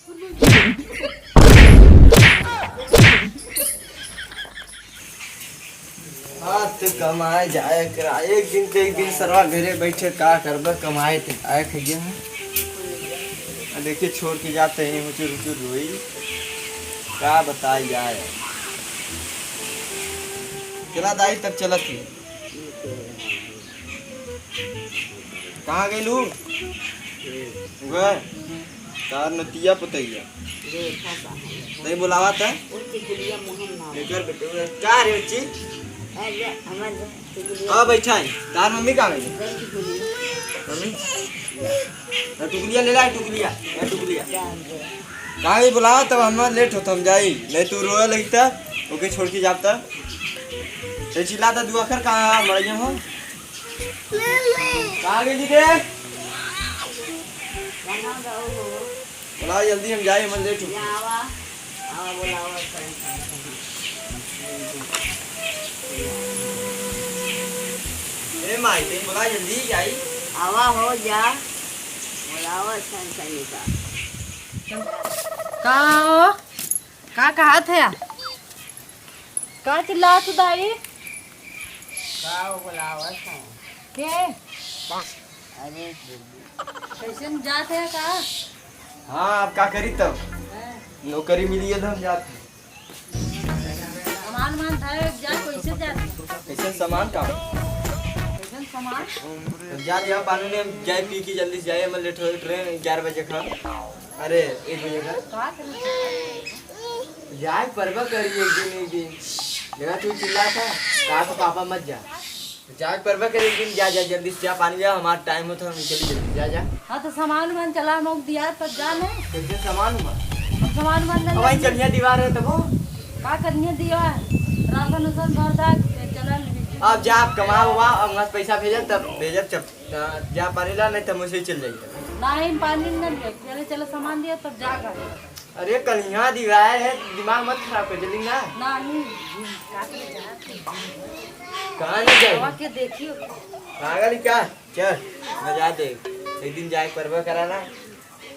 हाँ तो कमाए जाए करा एक दिन के एक दिन सरवा घरे बैठे का करब कमाए थे आए खइया देखिए छोड़ के जाते हैं हुचुर हुचुर रोई का बताई जाए चला दाई तक चलत थी कहाँ गई लू घर तार नतिया पुतैया नहीं बुलावा था क्या रे बच्ची हाँ बैठा है तार मम्मी कहाँ गई मम्मी टुकलिया ले ला टुकलिया कहाँ गई बुलावा तब हम लेट होता हम जाई नहीं तू रोए लगता ओके छोड़ के जाता तो चिल्लाता दुआ कर कहाँ मर हो कहाँ गई जी रे बुलाओ जल्दी हम जाए हम लेट ए माई ते बुला जल्दी जाई आवा हो जा बुलावा सन का हो का कहा थे का चिल्ला तू दाई का बुलावा सन के अरे कैसे जाते हैं का हाँ आप क्या करी तब नौकरी मिली है तो हम जाते सामान मान था जा कैसे जाते कैसे सामान का कैसे सामान तो जा लिया बानू ने जाए पी की जल्दी से जाए हम लेट हो ट्रेन 11 बजे का अरे 1 बजे का का करे जाए परवा करी एक दिन जगह तू चिल्ला था कहा तो पापा मत जा जाए परवा कर एक दिन जा जल्दी से जा पानी जा हमारा टाइम होता हम चली जल्दी जा हाँ तो सामान मान चला नोक दिया तब जाने कैसे सामान हुआ सामान मान वही चढ़िया दीवार है तब का करनी दिया राशन उसन भर दा चला अब जा आप कमाओ हुआ अब मस्त पैसा भेजब तब भेजब जब जा पानीला नहीं तब मुझसे चल जाइए नहीं पानी न चले चलो सामान दिया तब जागा अरे कल यहाँ दीवार है दिमाग मत खराब कर जल्दी ना नहीं कहाँ नहीं जाए हवा के देखियो पागल क्या चल मजा दे एक दिन जाए परवा कराना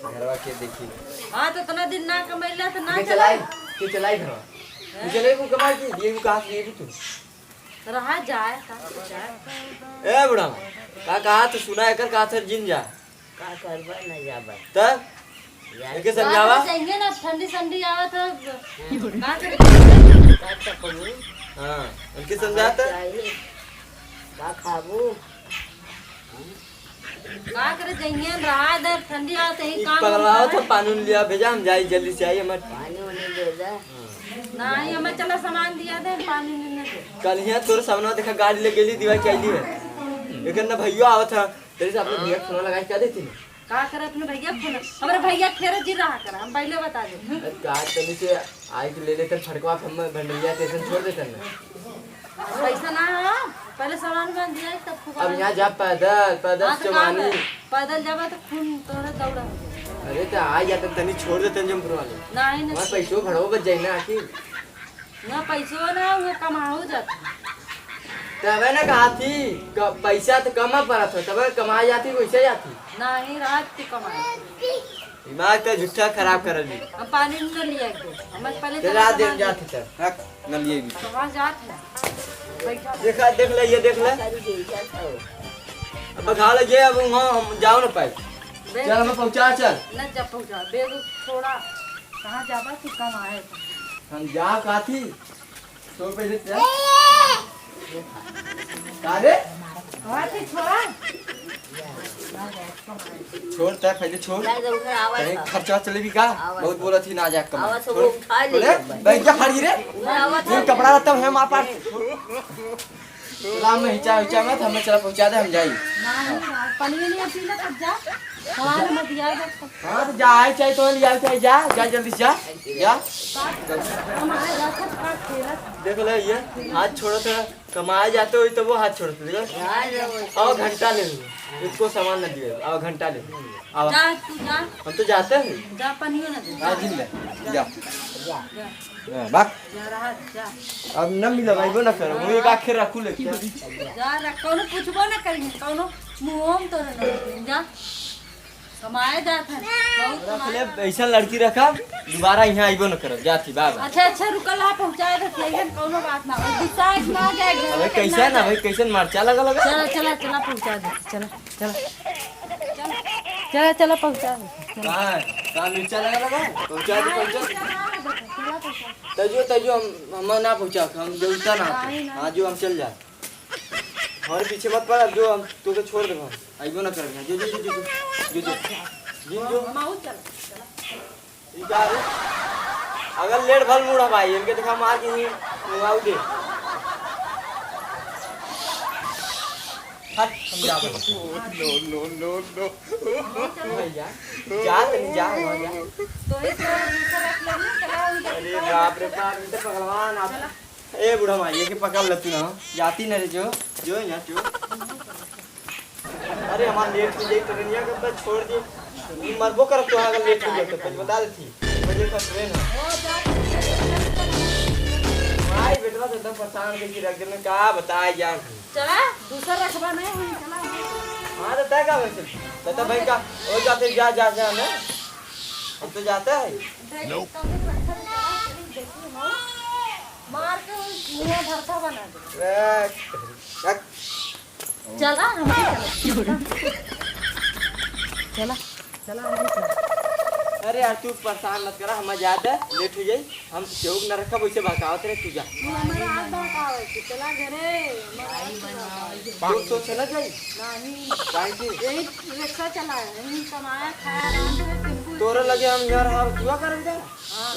घरवा के देखी हाँ तो इतना दिन ना कमैला तो ना चलाई घरवा तू चले वो कमा की ये भी कहा ये भी तू रहा जाए ए बुढ़ा का कहा तो सुना है कर कहा था जिन जा का करबा न जाबा तब के समझावा चाहिए ना ठंडी ठंडी आवा तो का कर का तपनी हां उनके समझाता का खाबू का करे चाहिए रहा इधर ठंडी आते ही काम पगलाओ तो पानी लिया भेजा हम जाई जल्दी से आई मत पानी होने दे जा नहीं हमें चला सामान दिया दे पानी नहीं दे कल यहाँ तोर सामने देखा गाड़ी ले गेली दीवार चली है लेकिन ना भैया आवत था तेरे से अपने भैया फोन लगा क्या देती ना का करे अपने भैया फोन हमारे भैया फेरे जी रहा कर हम पहले बता दे कार चली से आई तो ले लेकर फड़कवा हम भंडरिया स्टेशन छोड़ देते ना पैसा ना हो पहले सामान मान दिया तब अब यहाँ जा पैदल चमानी पैदल जावा तो खून तोरे दौड़ा अरे तो आ जाते तनी छोड़ देते जमपुर वाले नहीं हमारे नहीं पैसों घड़ो बच जाए ना आखिर ना पैसों ना वो कमाओ जाता तब ना कहा थी पैसा तो कम पड़ा था तब कमाई जाती वैसे जाती नहीं रात की कमाई दिमाग तो झूठा खराब कर ली हम पानी न लिया के हमें पहले चला दे जाते तब रख न लिए भी कहाँ जात है बैठा देखा देख ले ये देख ले कर दे जा तो अब खा ले ये अब हम जाओ ना पाई चल हमें पहुंचा चल न जब पहुंचा बेग थोड़ा कहाँ जाबा तू कम आए हम जा कहा थी तो पहले चल कारे कहाँ थी छोड़ा छोड़ तय पहले छोड़ जा जा उधर आवा कहीं खर्चा चले भी का बहुत बोला थी ना जा कम आवा तो वो उठा ले भाई क्या खड़ी रे आवा ये कपड़ा रहता है हमारे पास राम में हिचा हिचा मत हमें चला पहुंचा दे हम जाई नहीं पानी नहीं आती ना तब जा सामान मत दिया दे हां तो जा आई चाहे तो लिया चाहे जा जा जल्दी से जा हमारे रात का खेला देख ले ये हाथ छोड़ो तो कमाए जाते हो तो वो हाथ छोड़ते देखो आओ घंटा ले लो इसको सामान न दिए आओ घंटा ले आओ जा तू जा हम तो जाते हैं जा पानी ना दे आज ले जा जा बाक जा रहा जा अब न मिला भाई वो ना कर मुझे का आखिर रखू ले जा रख कौनो पूछबो ना करिए कौनो मुंह तो ना जा कमाए जात है बहुत रख कमाए। ले ऐसा लड़की रखा दोबारा यहाँ आइबो न करब जाती बाबा। अच्छा अच्छा रुकल ला पहुंचाए दे लेकिन कोनो बात ना हो दिशा ना जाए घर अबे कैसे ना भाई कैसे मरचा लगा लगा। चला चला चला पहुंचा दे चला चला चला चला पहुंचा दे कहाँ मिर्चा लगा लगा पहुँचा दे पहुँचा चला तजो तजो हम ना पहुँचा हम जरूरता ना हाँ जो हम चल जा हमारे पीछे मत पड़ा जो हम तो के छोड़ देबो आइबो ना करब जो जो जो जो जो जो जिन जो माऊ चल ई का रे अगर लेट भल मुड़ा भाई इनके देखा मार के ही मुआऊ दे हट हम जा नो भैया जा तनी जा वहाँ जा। तो ही तो दूसरा रख लेना चला अरे बाप रे बाप ये तो पकड़वान आप ए बूढ़ा माँ ये के पकड़ लेती ना जाती ना रे जो जो यहाँ जो अरे हमारा लेट की जाई ट्रेनिया कब तक छोड़ दी ये मरबो कर तो अगर लेट हो गया तो पहले बता देती मुझे का ट्रेन है हो जा भाई बेटवा तो एकदम परेशान करके रख देने का बताए जान चला दूसरा रखबा नहीं हुई चला हाँ तो तय का वैसे तो भाई का वो जाते जा जा जा ना हम तो जाते हैं मार के मुंह भरता बना दे रख चला हम चला चला हम चला अरे यार तू परेशान मत करा हम ज्यादा लेट हो जाई हम चौक न रखा वैसे भगावत रहे तू जा तू हमारा हाथ भड़कावे कि चला घरे तू तो चला जाई नहीं काहे की यही रिक्शा चलाया यही कमाया खाया आराम से टेम्पू तोरे लगे हम यार हम दुआ करब जा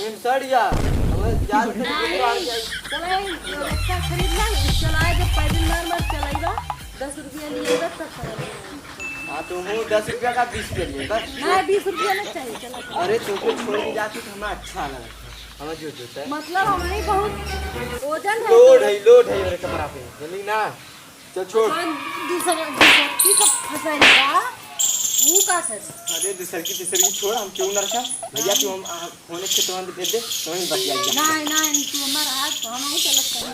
इन सड़ जा हम जा चला रिक्शा खरीद ला चलाए जब पैदल मार चलाएगा 10 रुपया लिएगा तब चलाएगा हां तो हूं 10 रुपया का 20 के लिए बस नहीं 20 रुपया नहीं चाहिए चला अरे तोके छोड़ के जाती तो हमें अच्छा लगा हमें जो जोता है मतलब हमारी बहुत वजन है लोड है मेरे कमरा पे जल्दी ना चल छोड़ दूसरा की सब फसाएगा वो का कर अरे दूसर की तीसरी की छोड़ हम क्यों ना रखा भैया तू हम होने के तो दे दे तो ही बच जाएगा नहीं तू हमारा हाथ हम नहीं चलत कहीं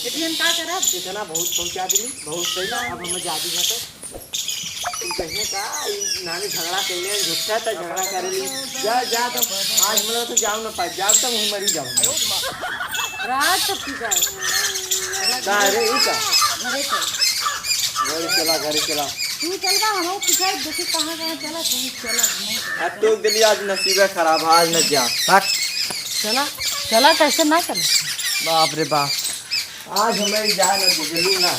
एटीएम का करब इतना बहुत पहुंचा दिली बहुत सही अब हम जा दी तो तू कहने का नानी झगड़ा कैले झूठा तो झगड़ा करेली जा जा तो आज मतलब तो जाऊं ना पाए जाब तक मैं मरी जाऊं रात तक की जाए का रे ई का घरे चल घरे चला तू चल का हम पूछा देखी कहां चला तू चला अब तो दिली आज नसीब खराब आज न जा हट चला चला कैसे ना चल बाप रे बाप आज हमें जा न दिली ना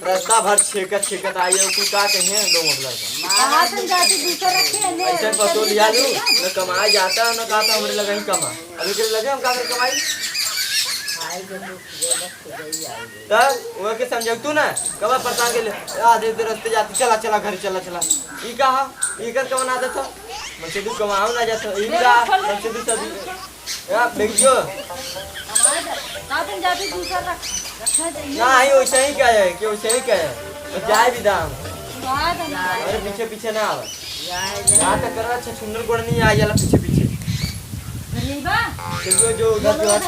रास्ता भर छेकत आई है तू का कहे दो मतलब कहां से जाती दूसरा रखे ने ऐसे पतो लिया लू न कमाए जाता न कहता हमरे लगे ही कमा अभी के लगे हम का कर कमाई तब वो के समझ तू ना कब परेशान के ले आधे रास्ते जाती चला चला घर चला चला ई कहा ई कर कौन आदत था मुझे तू कमाओ ना जाता ई का मुझे तू सब या देखियो कहां जाती दूसरा रखा चाहिए ना ही वैसे ही क्या है कि वैसे ही क्या है तो जाए भी दाम बात है अरे पीछे पीछे ना आवे जा तक कर अच्छा सुंदर गोड़ नहीं आ जाला पीछे पीछे गरीबा देखो जो उधर जो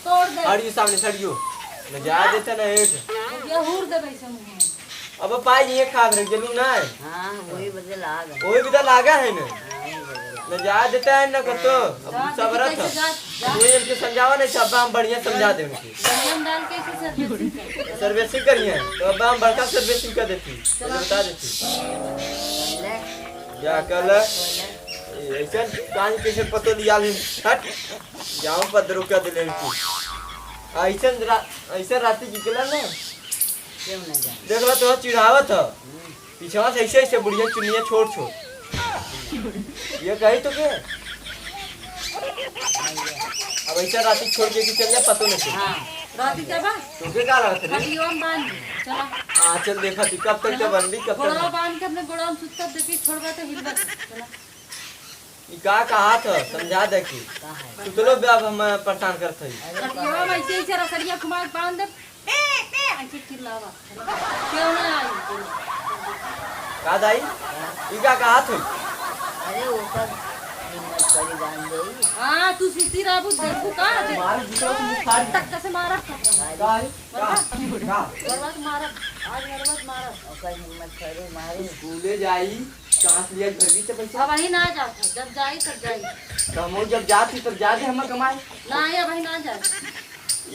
तोड़ दे हड़ियो सामने सड़ियो न जा देता ना एक ये हुर दे वैसे मुंह अब पाई ये खा रहे जलू ना हाँ वही बदल आ गए कोई भी तो लागा है ना न जा देता है ना कतो अब सब रथ कोई इनके समझावा नहीं सब हम बढ़िया समझा दे उनकी संयम डाल के इसे सर्विसिंग कर सर्विसिंग करिए तो अब हम बड़का सर्विसिंग कर देती बता देती क्या कल ऐसा कान कैसे पतो लिया ली हट जाऊं पदरो का दिले की ऐसा राती निकला ना क्यों ना जाए देख लो तो चिढ़ावत है पीछे से ऐसे ऐसे बुढ़िया चुनिया छोड़ छोड़ ये कही तो के अब ऐसा राती छोड़ के चल जा पतो नहीं हाँ राती जब तो के का लगत है खटियो में बांध चला आ चल देखा थी कब तक तो बंदी कब गोड़ा तक बांध के अपने गोड़ा में सुत्ता देखी छोड़वा तो हिलवा चला ई का कहा था समझा दे की कहाँ है तू तो लोग अब हम परेशान करत है खटियो में ऐसे ऐसे रसड़िया कुमार बांध दे ऐसे चिल्लावा क्यों ना आई का दाई ई का कहा था अरे ऊपर हिम्मत करी बांध गई हां तू सीधी राबू देखू का मार दूसरा को मुंह फाड़ तक कैसे मारा दाई का बर्बाद मारा आज बर्बाद मारा ओकर हिम्मत करे मारे स्कूले जाई कहाँ से लिया घर भी से पैसा अब वही ना जाता जब जाई तब जाई तो हम जब जाती तब जाते हम कमाए ना ये वही ना जाए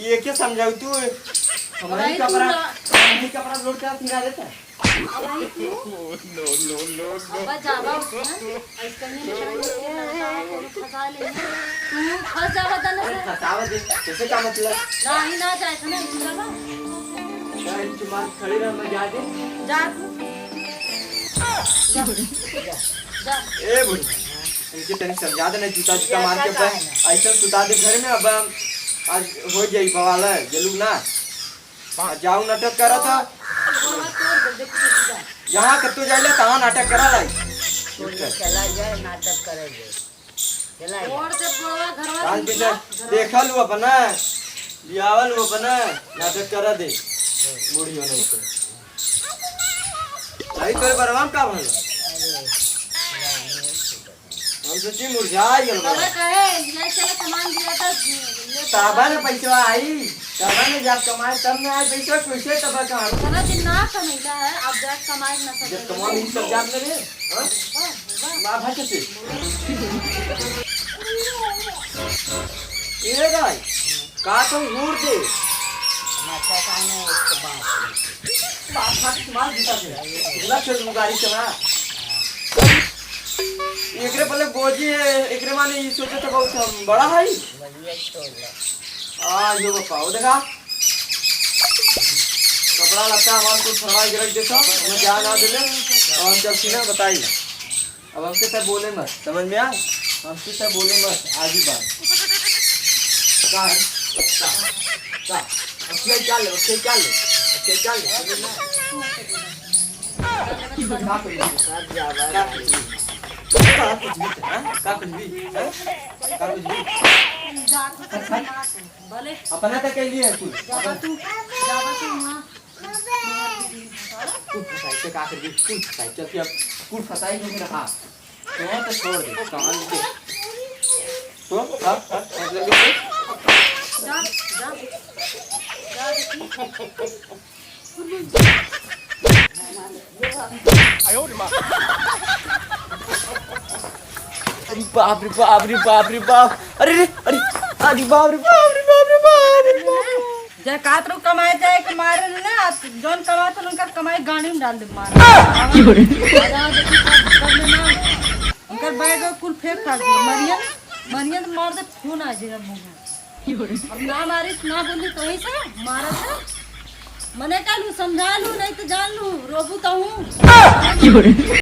ये क्या समझाऊ तू हमारी भाई तू कपड़ा ना- हमारी कपड़ा लोड कर फिरा देता अब वही तू अब जावा उसमें ऐसे नहीं निकल फंसा ले तू फंस जावा तने से फसावा दे कैसे का मतलब ना ही ना जाए था ना दूसरा बा क्या तुम्हारी खड़ी रह मैं जा दे जा तू जा ए बुढ़ी इनके तनी समझा देना जूता जूता मार के ऐसा सुता दे घर में अब आज हो जाई बवाल जलू ना जाऊ नाटक करा था यहाँ कत्तो जाइले तहाँ नाटक करा लाई चला जाए नाटक करे दे चला जाए और जब बोला घरवा आज पीछे देखल वो अपना लियावल वो अपना नाटक करा दे बूढ़ी होने से आई तोरे बरवाम का भल हम सोची मुरझा गेल बा बाबा कहे ये चला सामान दिया था ले ताबा ने पैसा आई ताबा ने जब कमाए तब में आए पैसा कैसे तब कहाँ सारा दिन ना कमाईला है अब जाके कमाई ना सके जब कमा नहीं सब जान ले हां मां भाषा से ये गाय का तो घूर दे माता का ने एक बात बात बात मार देता है ना चल गाड़ी चला एकरे पहले गोजी है एकरे माने ये सोचे तो बहुत हम बड़ा है बढ़िया छोड़ आ यो पाओ देखा कपड़ा लगता है हमको फरवाई गिरक देखो मैं ध्यान ना देले और हम जब सीना बताई अब हमसे सब बोले मत समझ में आ हमसे सब बोले मत आगे बात का अच्छे चल अच्छे चल अच्छे चल का कोई सब जावा का कुछ भी का कुछ भी जा भले अपना तक के लिए है कुछ जावा तू वहां कुछ फसाई के का कर दी कुछ फसाई चल अब कुछ फसाई नहीं रहा तो छोड़ दे कहां के तो मतलब जा जा अरे बाप रे बाप रे बाप रे बाप अरे रे अरे अरे बाप रे बाप रे बाप रे बाप रे बाप जे कातरो कमाए जाए के मारे ना जोन कमाते उनका कमाई गाड़ी में डाल दे मार उनका बैग कुल फेंक खा दे मरियन मार दे खून आ जाएगा मुंह में अब ना मारी ना बोली तो ही से मारा था मने का लू समझा लू नहीं तो जान लू रोबू तो हूँ